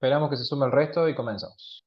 Esperamos que se sume el resto y comenzamos.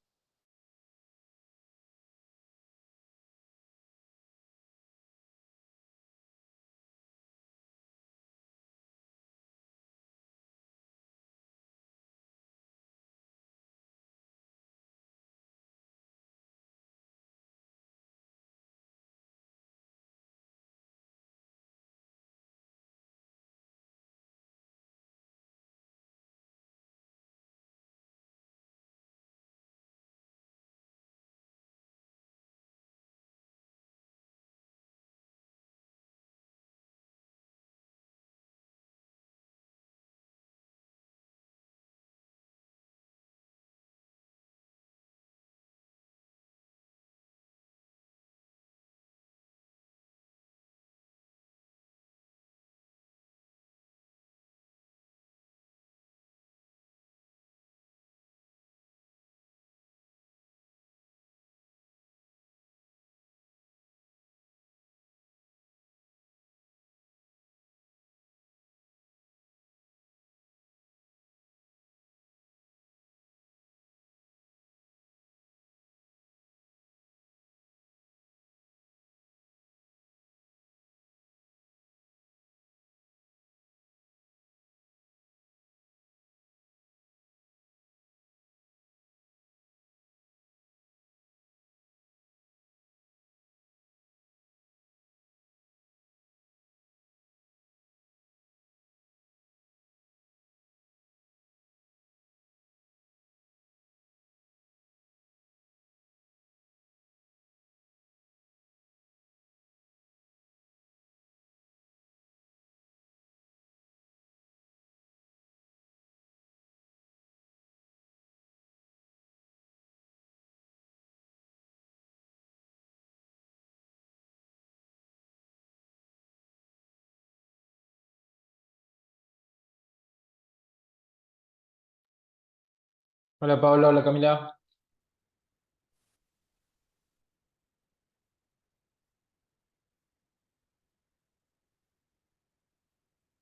Hola Pablo, hola Camila.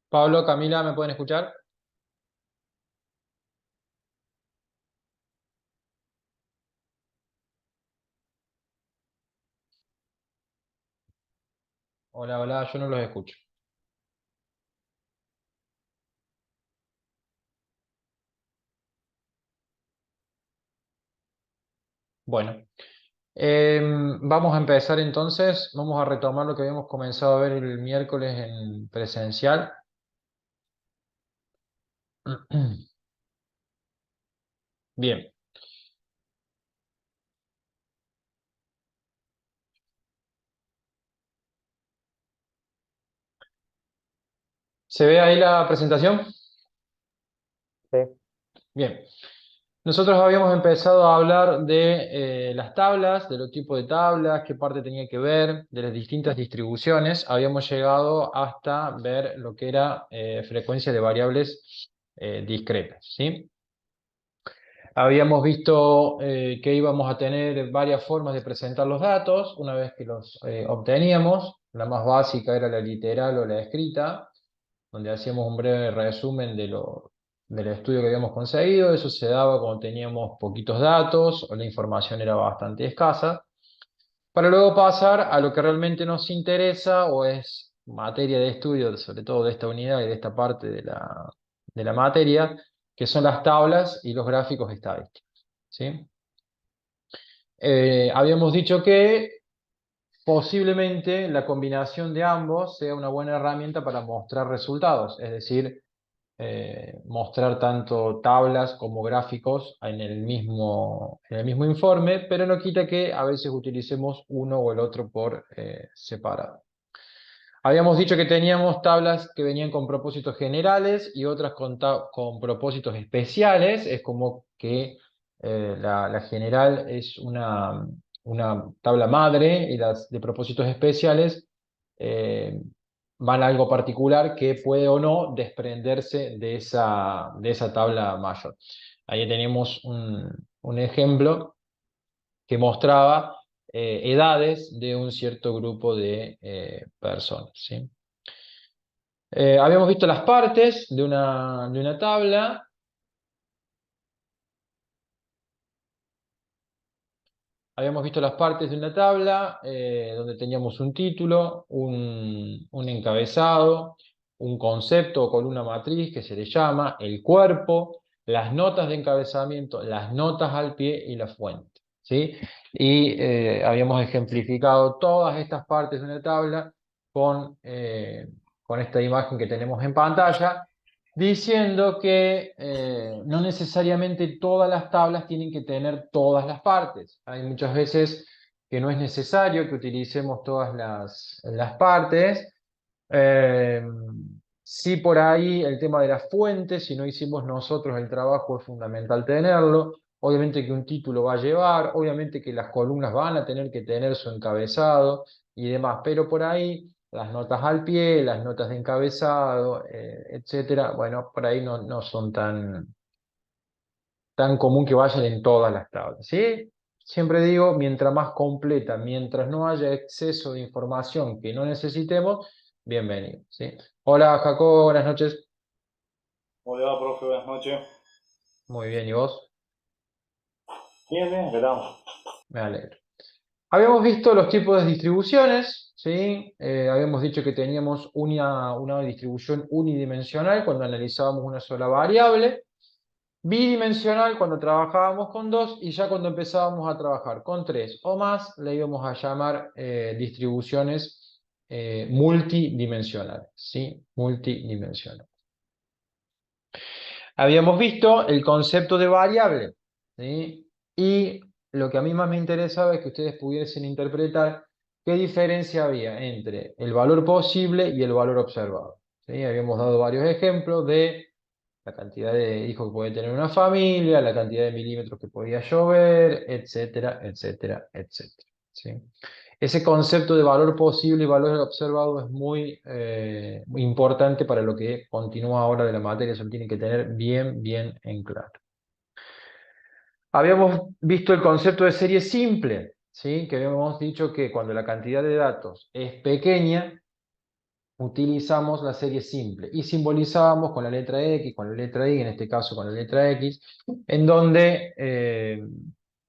Pablo, Camila, ¿me pueden escuchar? Hola, hola, yo no los escucho. Bueno, vamos a empezar entonces. Vamos a retomar lo que habíamos comenzado a ver el miércoles en presencial. Bien, ¿se ve ahí la presentación? Sí, Bien. Nosotros habíamos empezado a hablar de las tablas, de los tipos de tablas, qué parte tenía que ver, de las distintas distribuciones. Habíamos llegado hasta ver lo que era frecuencia de variables discretas, ¿sí? Habíamos visto que íbamos a tener varias formas de presentar los datos una vez que los obteníamos. La más básica era la literal o la escrita, donde hacíamos un breve resumen del estudio que habíamos conseguido. Eso se daba cuando teníamos poquitos datos o la información era bastante escasa, para luego pasar a lo que realmente nos interesa o es materia de estudio, sobre todo de esta unidad y de esta parte de la materia, que son las tablas y los gráficos estadísticos, ¿sí? Habíamos dicho que posiblemente la combinación de ambos sea una buena herramienta para mostrar resultados, es decir, mostrar tanto tablas como gráficos en el mismo informe, pero no quita que a veces utilicemos uno o el otro por separado. Habíamos dicho que teníamos tablas que venían con propósitos generales y otras con propósitos especiales. Es como que la general es una tabla madre y las de propósitos especiales eh, van a algo particular que puede o no desprenderse de esa tabla mayor. Ahí tenemos un ejemplo que mostraba edades de un cierto grupo de personas, ¿sí? Habíamos visto las partes de una tabla. Habíamos visto las partes de una tabla donde teníamos un título, un encabezado, un concepto o columna matriz que se le llama, el cuerpo, las notas de encabezamiento, las notas al pie y la fuente, ¿sí? Y habíamos ejemplificado todas estas partes de una tabla con esta imagen que tenemos en pantalla, diciendo que no necesariamente todas las tablas tienen que tener todas las partes. Hay muchas veces que no es necesario que utilicemos todas las partes. Eh, sí, por ahí el tema de las fuentes, si no hicimos nosotros el trabajo, es fundamental tenerlo. Obviamente que un título va a llevar, obviamente que las columnas van a tener que tener su encabezado y demás, pero por ahí las notas al pie, las notas de encabezado, etcétera, bueno, por ahí no son tan común que vayan en todas las tablas, ¿sí? Siempre digo, mientras más completa, mientras no haya exceso de información que no necesitemos, bienvenido, ¿sí? Hola, Jacobo, buenas noches. Hola, profe, buenas noches. Muy bien, ¿y vos? Bien, bien, ¿qué tal? Me alegro. Habíamos visto los tipos de distribuciones, ¿sí? Habíamos dicho que teníamos una distribución unidimensional cuando analizábamos una sola variable, bidimensional cuando trabajábamos con dos, y ya cuando empezábamos a trabajar con tres o más, le íbamos a llamar distribuciones multidimensionales, ¿sí? Multidimensionales. Habíamos visto el concepto de variable, ¿sí? Y lo que a mí más me interesaba es que ustedes pudiesen interpretar qué diferencia había entre el valor posible y el valor observado, ¿sí? Habíamos dado varios ejemplos de la cantidad de hijos que puede tener una familia, la cantidad de milímetros que podía llover, etcétera, etcétera, etcétera, ¿sí? Ese concepto de valor posible y valor observado es muy importante para lo que continúa ahora de la materia, eso lo tiene que tener bien, bien en claro. Habíamos visto el concepto de serie simple, ¿sí? Que habíamos dicho que cuando la cantidad de datos es pequeña, utilizamos la serie simple y simbolizábamos con la letra X, con la letra Y, en este caso con la letra X, en donde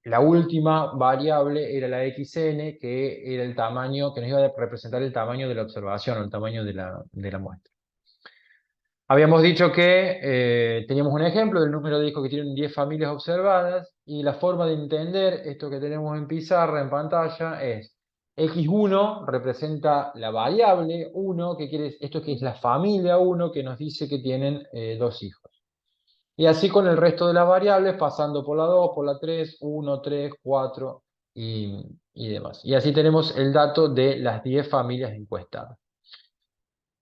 la última variable era la XN, que era el tamaño, que nos iba a representar el tamaño de la observación o el tamaño de la muestra. Habíamos dicho que teníamos un ejemplo del número de hijos que tienen 10 familias observadas, y la forma de entender esto que tenemos en pizarra, en pantalla, es x1 representa la variable 1, que quiere esto que es la familia 1, que nos dice que tienen 2 hijos. Y así con el resto de las variables, pasando por la 2, por la 3, 1, 3, 4 y demás. Y así tenemos el dato de las 10 familias encuestadas.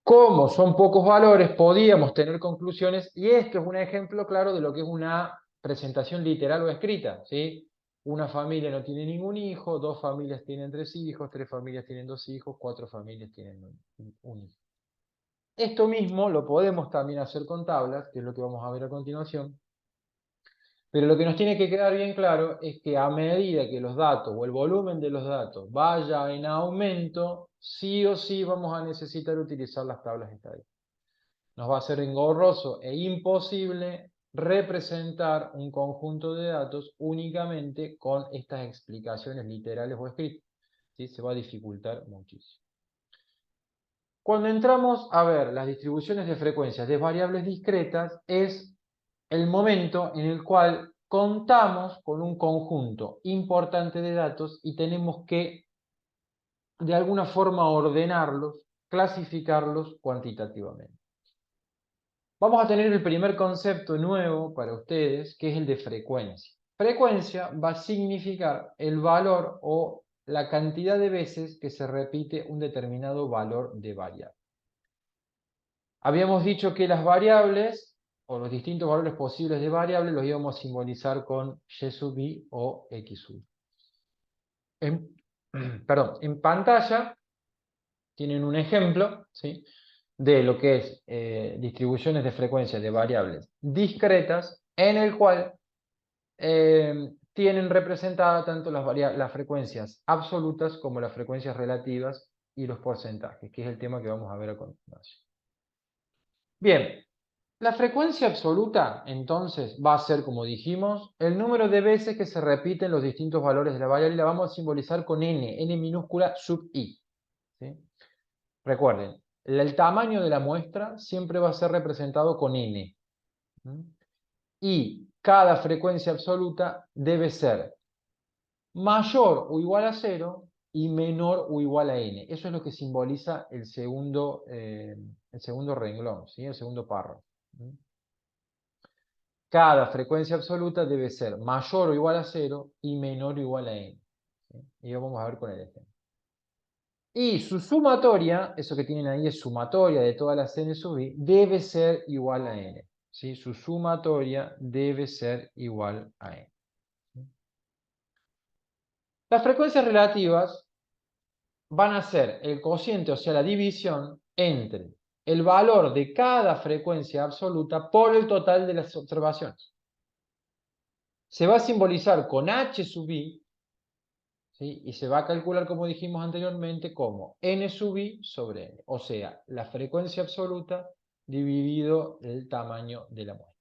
Como son pocos valores, podíamos tener conclusiones, y esto es un ejemplo claro de lo que es una presentación literal o escrita, ¿sí? Una familia no tiene ningún hijo, dos familias tienen 3 hijos, 3 familias tienen 2 hijos, 4 familias tienen un hijo. Esto mismo lo podemos también hacer con tablas, que es lo que vamos a ver a continuación, pero lo que nos tiene que quedar bien claro es que a medida que los datos o el volumen de los datos vaya en aumento, sí o sí vamos a necesitar utilizar las tablas estadísticas. Nos va a ser engorroso e imposible representar un conjunto de datos únicamente con estas explicaciones literales o escritas, ¿sí? Se va a dificultar muchísimo. Cuando entramos a ver las distribuciones de frecuencias de variables discretas, es el momento en el cual contamos con un conjunto importante de datos y tenemos que de alguna forma ordenarlos, clasificarlos cuantitativamente. Vamos a tener el primer concepto nuevo para ustedes, que es el de frecuencia. Frecuencia va a significar el valor o la cantidad de veces que se repite un determinado valor de variable. Habíamos dicho que las variables, o los distintos valores posibles de variables, los íbamos a simbolizar con y sub i o x sub i. En pantalla tienen un ejemplo, ¿sí?, de lo que es distribuciones de frecuencia de variables discretas, en el cual tienen representadas tanto las frecuencias absolutas como las frecuencias relativas y los porcentajes, que es el tema que vamos a ver a continuación. Bien, La frecuencia absoluta, entonces, va a ser, como dijimos, el número de veces que se repiten los distintos valores de la variable y la vamos a simbolizar con n minúscula sub i. ¿Sí? Recuerden, el tamaño de la muestra siempre va a ser representado con n. ¿Mm? Y cada frecuencia absoluta debe ser mayor o igual a 0 y menor o igual a n. Eso es lo que simboliza el segundo renglón, ¿sí? El segundo párrafo. ¿Mm? Cada frecuencia absoluta debe ser mayor o igual a 0 y menor o igual a n. ¿Sí? Y lo vamos a ver con el ejemplo. Y su sumatoria, eso que tienen ahí es sumatoria de todas las n sub i, debe ser igual a n. ¿Sí? Su sumatoria debe ser igual a n. ¿Sí? Las frecuencias relativas van a ser el cociente, o sea, la división entre el valor de cada frecuencia absoluta por el total de las observaciones. Se va a simbolizar con h sub i, ¿sí? Y se va a calcular, como dijimos anteriormente, como n sub i sobre n, o sea, la frecuencia absoluta dividido el tamaño de la muestra.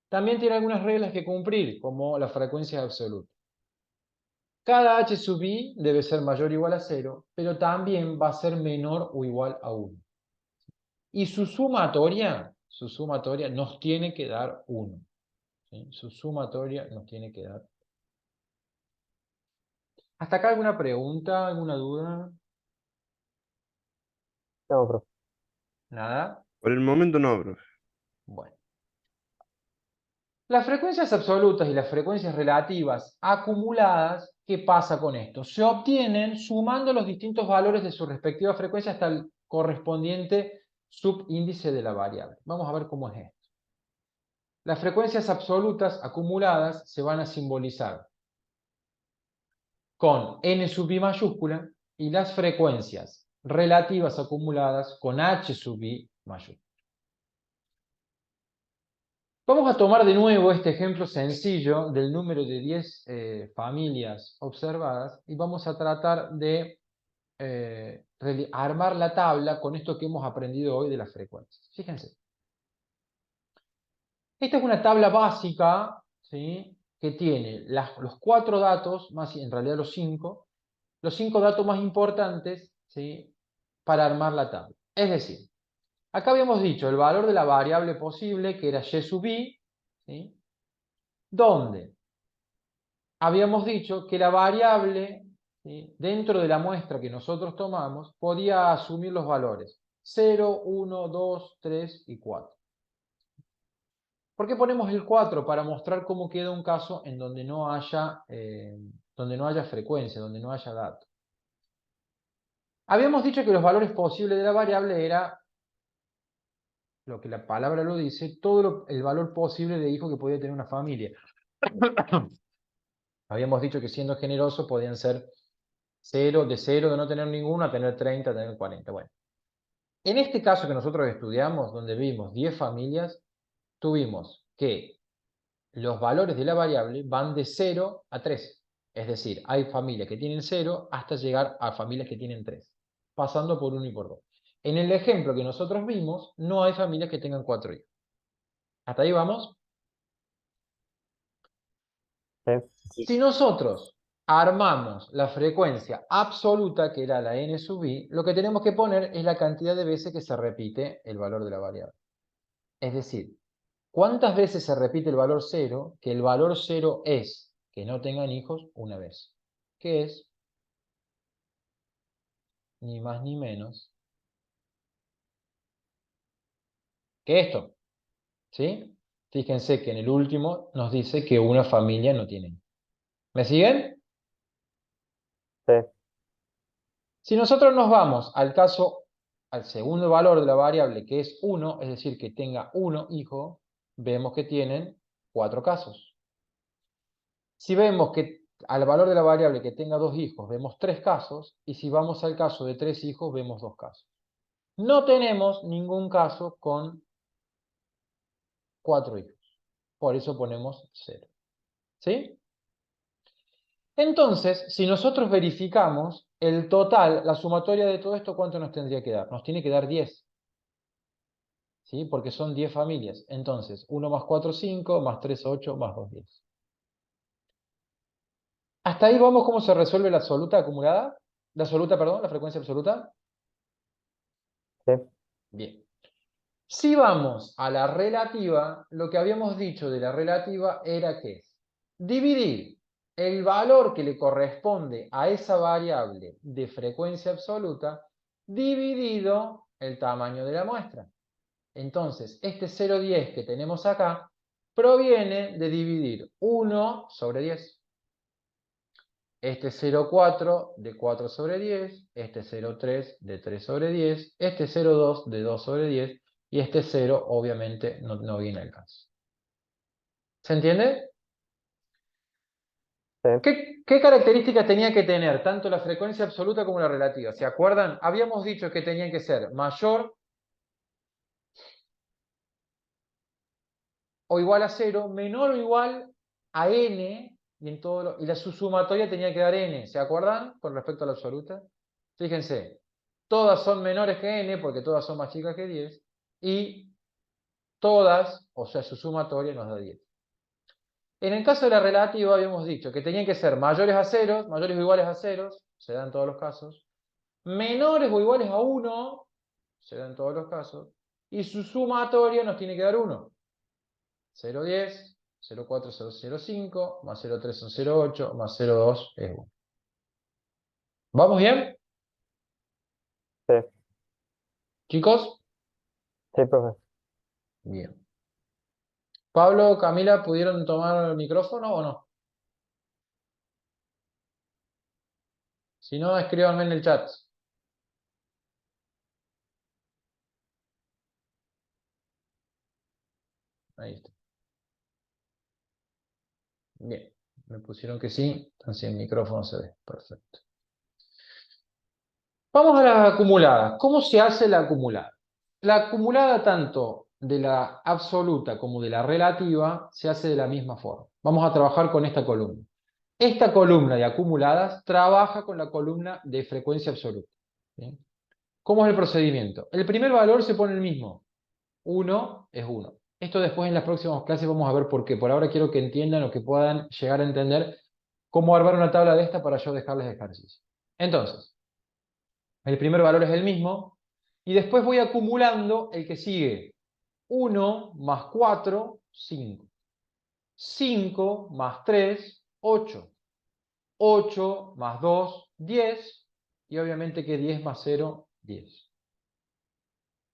También tiene algunas reglas que cumplir, como la frecuencia absoluta. Cada h sub i debe ser mayor o igual a 0, pero también va a ser menor o igual a 1. Y su sumatoria nos tiene que dar 1. ¿Sí? Su sumatoria nos tiene que dar. ¿Hasta acá alguna pregunta, alguna duda? No, profe. ¿Nada? Por el momento no, profe. Bueno. Las frecuencias absolutas y las frecuencias relativas acumuladas, ¿qué pasa con esto? Se obtienen sumando los distintos valores de su respectiva frecuencia hasta el correspondiente subíndice de la variable. Vamos a ver cómo es esto. Las frecuencias absolutas acumuladas se van a simbolizar con n sub i mayúscula y las frecuencias relativas acumuladas con h sub i mayúscula. Vamos a tomar de nuevo este ejemplo sencillo del número de 10 familias observadas y vamos a tratar de armar la tabla con esto que hemos aprendido hoy de las frecuencias. Fíjense. Esta es una tabla básica, ¿sí? Que tiene los 4 datos, más en realidad los 5 datos más importantes, ¿sí? Para armar la tabla. Es decir, acá habíamos dicho el valor de la variable posible, que era y sub i, ¿sí? Donde habíamos dicho que la variable, ¿sí? Dentro de la muestra que nosotros tomamos podía asumir los valores 0, 1, 2, 3 y 4. ¿Por qué ponemos el 4? Para mostrar cómo queda un caso en donde no haya frecuencia, donde no haya dato. Habíamos dicho que los valores posibles de la variable era, lo que la palabra lo dice, el valor posible de hijo que podía tener una familia. Habíamos dicho que siendo generosos podían ser 0 de no tener ninguno a tener 30, a tener 40. Bueno, en este caso que nosotros estudiamos, donde vimos 10 familias, tuvimos que los valores de la variable van de 0 a 3. Es decir, hay familias que tienen 0 hasta llegar a familias que tienen 3, pasando por 1 y por 2. En el ejemplo que nosotros vimos, no hay familias que tengan 4 hijos. ¿Hasta ahí vamos? Sí. Si nosotros armamos la frecuencia absoluta, que era la n sub i, lo que tenemos que poner es la cantidad de veces que se repite el valor de la variable. Es decir, ¿cuántas veces se repite el valor 0? Que el valor 0 es que no tengan hijos una vez. Que es ni más ni menos que esto. ¿Sí? Fíjense que en el último nos dice que una familia no tiene hijos. ¿Me siguen? Sí. Si nosotros nos vamos al segundo valor de la variable, que es 1, es decir, que tenga 1 hijo, vemos que tienen 4 casos. Si vemos que al valor de la variable que tenga 2 hijos, vemos 3 casos, y si vamos al caso de 3 hijos, vemos 2 casos. No tenemos ningún caso con 4 hijos. Por eso ponemos 0. ¿Sí? Entonces, si nosotros verificamos el total, la sumatoria de todo esto, ¿cuánto nos tendría que dar? Nos tiene que dar 10. ¿sí? Porque son 10 familias. Entonces, 1 más 4, 5, más 3, 8, más 2, 10. Hasta ahí vamos cómo se resuelve la absoluta acumulada. La absoluta, perdón, la frecuencia absoluta. Sí. Bien. Si vamos a la relativa, lo que habíamos dicho de la relativa era que es dividir el valor que le corresponde a esa variable de frecuencia absoluta dividido el tamaño de la muestra. Entonces, este 0,10 que tenemos acá proviene de dividir 1 sobre 10. Este 0,4 de 4 sobre 10, este 0,3 de 3 sobre 10, este 0,2 de 2 sobre 10 y este 0 obviamente no viene al caso. ¿Se entiende? Sí. ¿Qué características tenía que tener tanto la frecuencia absoluta como la relativa? ¿Se acuerdan? Habíamos dicho que tenían que ser mayor o igual a 0, menor o igual a n, y la sumatoria tenía que dar n. ¿Se acuerdan con respecto a la absoluta? Fíjense, todas son menores que n porque todas son más chicas que 10 y todas, o sea, su sumatoria nos da 10. En el caso de la relativa habíamos dicho que tenían que ser mayores a 0, mayores o iguales a 0, se dan en todos los casos, menores o iguales a 1, se dan en todos los casos, y su sumatoria nos tiene que dar 1. 0,10, 0,4 son 0,5, más 0,3 son 0,8, más 0,2 es 1. ¿Vamos bien? Sí. Chicos, Sí, profe. bien. Pablo, Camila, ¿pudieron tomar el micrófono o no? Si no, escríbanme en el chat. Ahí está. Bien. Me pusieron que sí, entonces el micrófono se ve. Perfecto. Vamos a la acumulada. ¿Cómo se hace la acumulada? La acumulada tanto de la absoluta como de la relativa se hace de la misma forma. Vamos a trabajar con esta columna. Esta columna de acumuladas trabaja con la columna de frecuencia absoluta. ¿Bien? ¿Cómo es el procedimiento? El primer valor se pone el mismo. 1 es 1. Esto después en las próximas clases vamos a ver por qué. Por ahora quiero que entiendan o que puedan llegar a entender cómo armar una tabla de esta para yo dejarles ejercicio. Entonces, el primer valor es el mismo y después voy acumulando el que sigue. 1 más 4, 5. 5 más 3, 8. 8 más 2, 10. Y obviamente que 10 más 0, 10.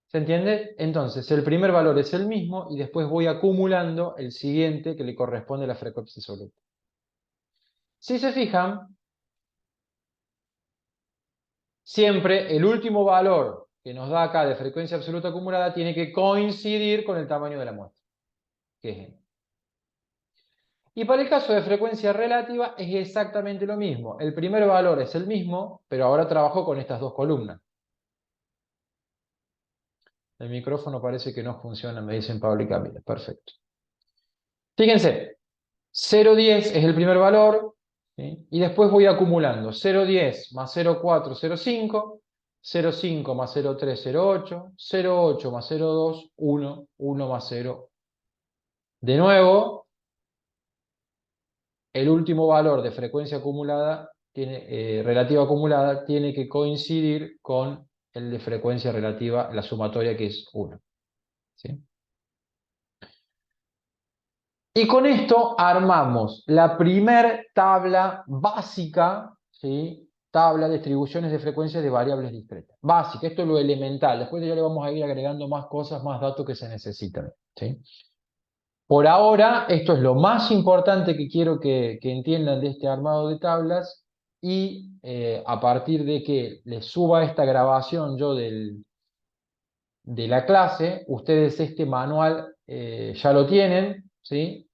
¿Se entiende? Entonces, el primer valor es el mismo y después voy acumulando el siguiente que le corresponde a la frecuencia absoluta. Si se fijan, siempre el último valor que nos da acá de frecuencia absoluta acumulada tiene que coincidir con el tamaño de la muestra, que es n. Y para el caso de frecuencia relativa es exactamente lo mismo. El primer valor es el mismo, pero ahora trabajo con estas dos columnas. El micrófono parece que no funciona, me dicen Pablo y Camila. Perfecto. Fíjense, 0,10 es el primer valor, ¿sí? Y después voy acumulando 0,10 más 0,4, 0,5, 0,5 más 0,3, 0,8, 0,8 más 0,2, 1, 1 más 0. De nuevo, el último valor de frecuencia acumulada, relativa acumulada, tiene que coincidir con el de frecuencia relativa, la sumatoria que es 1. ¿Sí? Y con esto armamos la primer tabla básica, ¿sí? Tabla de distribuciones de frecuencias de variables discretas. Básica, esto es lo elemental. Después ya le vamos a ir agregando más cosas, más datos que se necesitan. ¿Sí? Por ahora, esto es lo más importante que quiero que entiendan de este armado de tablas y a partir de que les suba esta grabación yo de la clase, ustedes este manual ya lo tienen, ¿sí?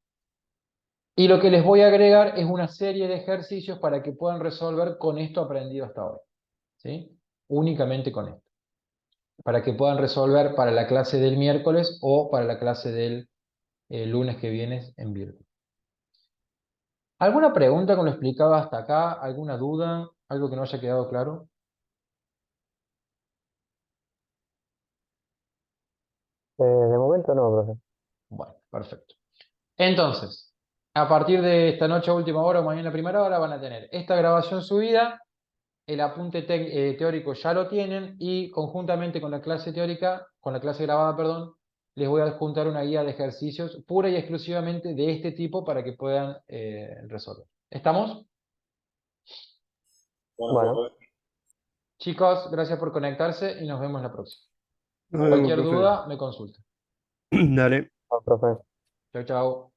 Y lo que les voy a agregar es una serie de ejercicios para que puedan resolver con esto aprendido hasta ahora, ¿sí? Únicamente con esto. Para que puedan resolver para la clase del miércoles o para la clase del lunes que viene en virtual. ¿Alguna pregunta con lo explicado hasta acá? ¿Alguna duda? ¿Algo que no haya quedado claro? De momento no, profe. Bueno, perfecto. Entonces, a partir de esta noche a última hora o mañana a primera hora van a tener esta grabación subida, el apunte teórico ya lo tienen y conjuntamente con la clase teórica, con la clase grabada, perdón, les voy a adjuntar una guía de ejercicios pura y exclusivamente de este tipo para que puedan resolver. ¿Estamos? Bueno, Bueno, profe. Chicos, gracias por conectarse y nos vemos la próxima. Nos vemos, Cualquier profe. duda, me consulta. Dale. chao, profe. Chau, chau.